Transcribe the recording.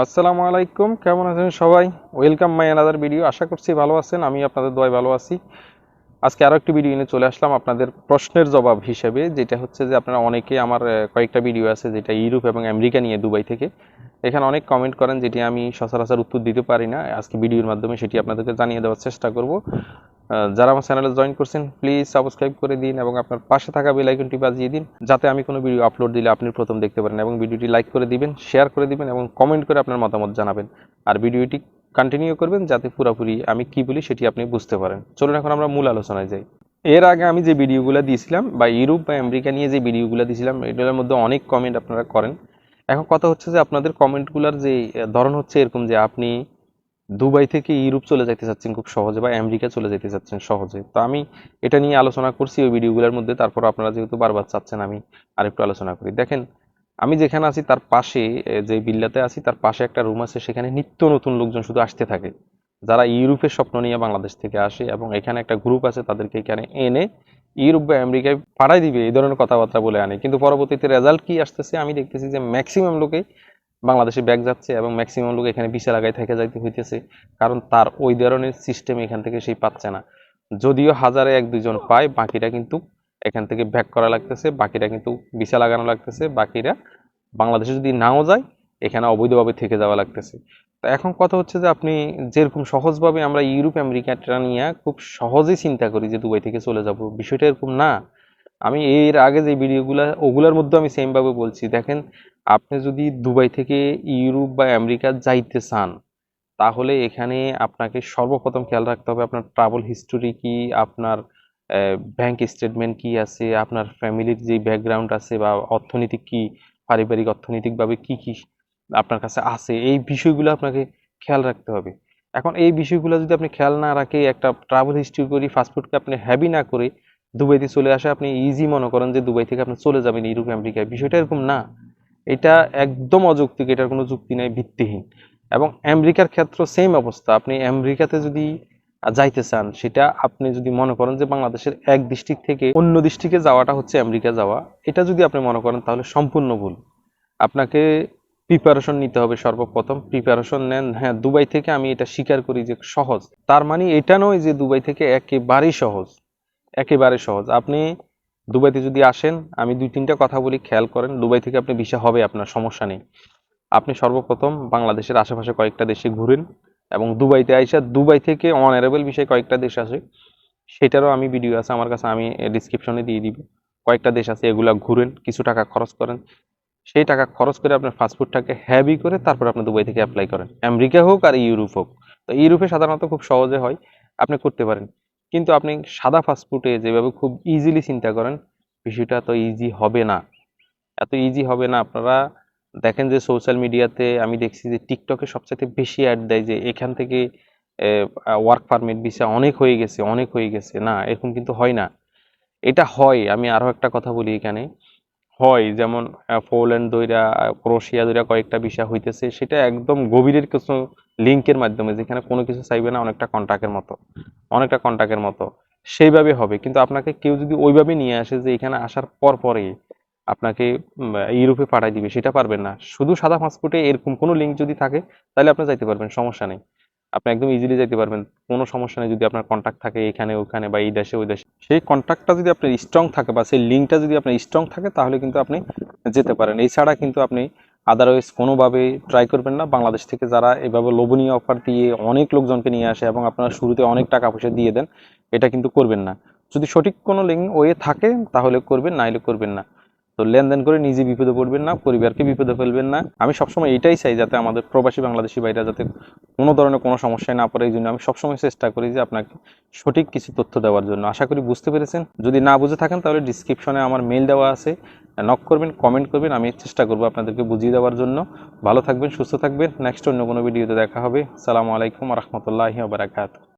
আসসালামু আলাইকুম, কেমন আছেন সবাই? Welcome my another video. আশা করছি ভালো আছেন, আমি আপনাদের দোয়ায় ভালো আছি। আজকে আরও একটি ভিডিও নিয়ে চলে আসলাম আপনাদের প্রশ্নের জবাব হিসেবে, যেটা হচ্ছে যে আপনারা অনেকে আমার কয়েকটা ভিডিও আছে যেটা ইউরোপ এবং আমেরিকা নিয়ে, দুবাই থেকে। এখানে অনেক কমেন্ট করেন যেটি আমি সচরাচর উত্তর দিতে পারি না। আজকে ভিডিওর মাধ্যমে সেটি আপনাদেরকে জানিয়ে দেওয়ার চেষ্টা করব। যারা আমার চ্যানেলে জয়েন করছেন প্লিজ সাবস্ক্রাইব করে দিন এবং আপনার পাশে থাকা বেল আইকনটি বাজিয়ে দিন, যাতে আমি কোনো ভিডিও আপলোড দিলে আপনি প্রথম দেখতে পারেন। এবং ভিডিওটি লাইক করে দিবেন, শেয়ার করে দিবেন এবং কমেন্ট করে আপনার মতামত জানাবেন। আর ভিডিওটি কন্টিনিউ করবেন যাতে পুরোপুরি আমি কি বলি সেটি আপনি বুঝতে পারেন। চলুন এখন আমরা মূল আলোচনায় যাই। এর আগে আমি যে ভিডিওগুলো দিয়েছিলাম বা ইউরোপ বা আমেরিকা নিয়ে যে ভিডিওগুলো দিয়েছিলাম, এগুলোর মধ্যে অনেক কমেন্ট আপনারা করেন। এখন কথা হচ্ছে যে আপনাদের কমেন্টগুলোর যে ধরন হচ্ছে এরকম যে আপনি দুবাই থেকে ইউরোপ চলে যাইতে চাচ্ছেন খুব সহজে, বা আমেরিকা চলে যেতে চাচ্ছেন সহজে। তো আমি এটা নিয়ে আলোচনা করছি ওই ভিডিওগুলোর মধ্যে। তারপর আপনারা যেহেতু বারবার চাচ্ছেন আমি আরেকটু আলোচনা করি। দেখেন, আমি যেখানে আছি তার পাশে, যে বিল্লাতে আছি তার পাশে একটা রুম আছে, সেখানে নিত্য নতুন লোকজন শুধু আসতে থাকে, যারা ইউরোপের স্বপ্ন নিয়ে বাংলাদেশ থেকে আসে। এবং এখানে একটা গ্রুপ আছে, তাদেরকে এখানে এনে ইউরোপ বা আমেরিকায় পাঠাই দিবে এই ধরনের কথাবার্তা বলে আনে। কিন্তু পরবর্তীতে রেজাল্ট কি আসতেছে আমি দেখতেছি যে ম্যাক্সিমাম লোকে বাংলাদেশে ব্যাক যাচ্ছে এবং ম্যাক্সিমাম লোক এখানে ভিসা লাগাই থেকে যাইতে হইতেছে, কারণ তার ওই ধরনের সিস্টেম এখান থেকে সেই পাচ্ছে না। যদিও হাজারে এক দুজন পায়, বাকিটা কিন্তু এখান থেকে ব্যাক করা লাগতেছে, বাকিটা কিন্তু ভিসা লাগানো লাগতেছে, বাকিরা বাংলাদেশে যদি নাও যায় এখানে অবৈধভাবে থেকে যাওয়া লাগতেছে। তো এখন কথা হচ্ছে যে আপনি যেরকম সহজভাবে আমরা ইউরোপ আমেরিকাটা নিয়ে খুব সহজেই চিন্তা করি যে দুবাই থেকে চলে যাব, বিষয়টা এরকম না। আমি এর আগে যে ভিডিওগুলো ওগুলোর মধ্যে আমি সেম ভাবে বলছি। দেখেন, আপনি যদি দুবাই থেকে ইউরোপ বা আমেরিকা যাইতে চান, তাহলে এখানে আপনাকে সর্বপ্রথম খেয়াল রাখতে হবে আপনার ট্রাভেল হিস্টোরি কি, আপনার ব্যাংক স্টেটমেন্ট কি আছে, আপনার ফ্যামিলির যে ব্যাকগ্রাউন্ড আছে বা অর্থনৈতিক কি, পারিবারিক অর্থনৈতিকভাবে কি কি আপনার কাছে আছে, এই বিষয়গুলো আপনাকে খেয়াল রাখতে হবে। এখন এই বিষয়গুলো যদি আপনি খেয়াল না রাখে একটা ট্রাভেল হিস্ট্রি করি ফাস্টফুডকে আপনি হ্যাভি না করে দুবাইতে চলে আসে, আপনি ইজি মনে করেন যে দুবাই থেকে আপনি চলে যাবেন ইউরোপ আমেরিকায়, বিষয়টা এরকম না। এটা একদম অযৌক্তিক, এটার কোনো যুক্তি নাই, ভিত্তিহীন। এবং আমেরিকার ক্ষেত্র সেম অবস্থা। আপনি আমেরিকাতে যদি যাইতে চান, সেটা আপনি যদি মনে করেন যে বাংলাদেশের এক ডিস্ট্রিক্ট থেকে অন্য ডিস্ট্রিক্টে যাওয়াটা হচ্ছে আমেরিকা যাওয়া, এটা যদি আপনি মনে করেন তাহলে সম্পূর্ণ ভুল। আপনাকে প্রিপারেশন নিতে হবে। সর্বপ্রথম প্রিপারেশন নেন। হ্যাঁ, দুবাই থেকে আমি এটা স্বীকার করি যে সহজ, তার মানে এটা নয় যে দুবাই থেকে একেবারেই সহজ। একেবারে সহজ। আপনি দুবাইতে যদি আসেন, আমি দুই তিনটা কথা বলি, খেয়াল করেন। দুবাই থেকে আপনি ভিসা হবে, আপনার সমস্যা নেই। আপনি সর্বপ্রথম বাংলাদেশের আশেপাশে কয়েকটা দেশে ঘুরেন এবং দুবাইতে আইসা দুবাই থেকে অনারেবল বিষয়ে কয়েকটা দেশ আছে, সেটারও আমি ভিডিও আছে আমার কাছে, আমি ডিসক্রিপশনে দিয়ে দিব। কয়েকটা দেশ আছে, এগুলা ঘুরেন, কিছু টাকা খরচ করেন। সেই টাকা খরচ করে আপনার ফাস্টফুডটাকে হ্যাভি করে তারপর আপনি দুবাই থেকে অ্যাপ্লাই করেন, আমেরিকা হোক আর ইউরোপ হোক। তো ইউরোপে সাধারণত খুব সহজে হয়, আপনি করতে পারেন। কিন্তু আপনি সাদা ফাস্টফুডে যেভাবে খুব ইজিলি চিন্তা করেন, বিষয়টা তো ইজি হবে না। এত ইজি হবে না। আপনারা দেখেন যে সোশ্যাল মিডিয়াতে আমি দেখছি যে টিকটকে সবচেয়ে বেশি অ্যাড দেয় যে এখান থেকে ওয়ার্ক পারমিট ভিসা অনেক হয়ে গেছে, অনেক হয়ে গেছে। না, এরকম কিন্তু হয় না। এটা হয়, আমি আরো একটা কথা বলি এখানে। হয় যেমন পোল্যান্ড দইরা, ক্রোয়েশিয়া দইরা কয়েকটা বিষয় হইতেছে, সেটা একদম গভীরের কিছু লিঙ্কের মাধ্যমে, যেখানে কোনো কিছু চাইবে না, অনেকটা কন্টাক্টের মতো, অনেকটা কন্টাক্টের মতো সেইভাবে হবে। কিন্তু আপনাকে কেউ যদি ওইভাবে নিয়ে আসে যে এখানে আসার পর পরে আপনাকে ইউরোপে পাঠাই দিবে, সেটা পারবেন না। শুধু সাদা পাসপোর্টে এরকম কোনো লিঙ্ক যদি থাকে তাহলে আপনি যাইতে পারবেন, সমস্যা নেই। আপনি একদম ইজিলি যাইতে পারবেন, কোনো সমস্যা নেই। যদি আপনার কন্টাক্ট থাকে এখানে ওখানে বা এই দেশে ওই দেশে, সেই কন্টাক্টটা যদি আপনার স্ট্রং থাকে বা সেই লিঙ্কটা যদি আপনার স্ট্রং থাকে, তাহলে কিন্তু আপনি যেতে পারেন। এছাড়া কিন্তু আপনি আদারওয়াইজ কোনোভাবে ট্রাই করবেন না। বাংলাদেশ থেকে যারা এভাবে লোভনীয় অফার দিয়ে অনেক লোকজনকে নিয়ে আসে এবং আপনারা শুরুতে অনেক টাকা পয়সা দিয়ে দেন, এটা কিন্তু করবেন না। যদি সঠিক কোনো লিঙ্ক ওয়ে থাকে তাহলে করবেন, না হলে করবেন না। তো লেনদেন করে নিজে বিপদে পড়বেন না, পরিবারকে বিপদে ফেলবেন না। আমি সবসময় এটাই চাই, যাতে আমাদের প্রবাসী বাংলাদেশি ভাইরা যাতে কোনো ধরনের কোনো সমস্যায় না পড়ে। এই জন্য আমি সবসময় চেষ্টা করি যে আপনাকে সঠিক কিছু তথ্য দেওয়ার জন্য। আশা করি বুঝতে পেরেছেন। যদি না বুঝে থাকেন তাহলে ডিসক্রিপশনে আমার মেল দেওয়া আছে, নক করবেন, কমেন্ট করবেন, আমি চেষ্টা করবো আপনাদেরকে বুঝিয়ে দেওয়ার জন্য। ভালো থাকবেন, সুস্থ থাকবেন। নেক্সট অন্য কোনো ভিডিওতে দেখা হবে। আসসালামু আলাইকুম রহমতুল্লাহি ওয়া বারাকাতুহু।